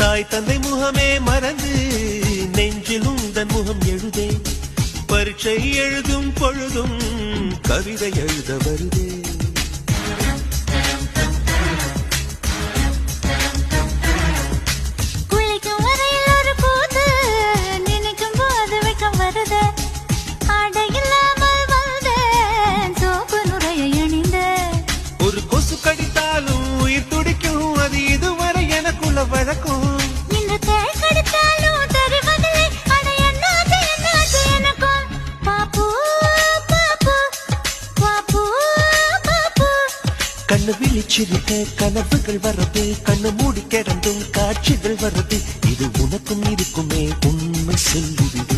தாய் தந்தை முகமே மறந்து நெஞ்சில் உந்தன் முகம் எழுதே பரீட்சை எழுதும் பொழுதும் கவிதை எழுத வருதே குளிக்கும் வரையில் ஒரு கூத்து நினைக்கும் போது வெட்கம் வருது ஆடை இல்லாமல் வந்தேன் சோப்பு நுரையை அணிந்தேன் ஒரு கொசு கடித்தாலும் உயிர் துடிக்கும் அது இதுவரை எனக்குள்ள வழக்கம் இந்த தேள் கடித்தாலும் தெரிவதில்லை அட என்னாச்சு என்னாச்சு எனக்கும் பாப்பு பாப்பு பாப்பு பாப்பு கண்ணு விழிச்சிருக்க கனவுகள் வர்றது கண்ணு மூடி கிடந்தும் காட்சிகள் வர்றது இது உனக்கும் இருக்குமே உண்மை சொல்லிவிடு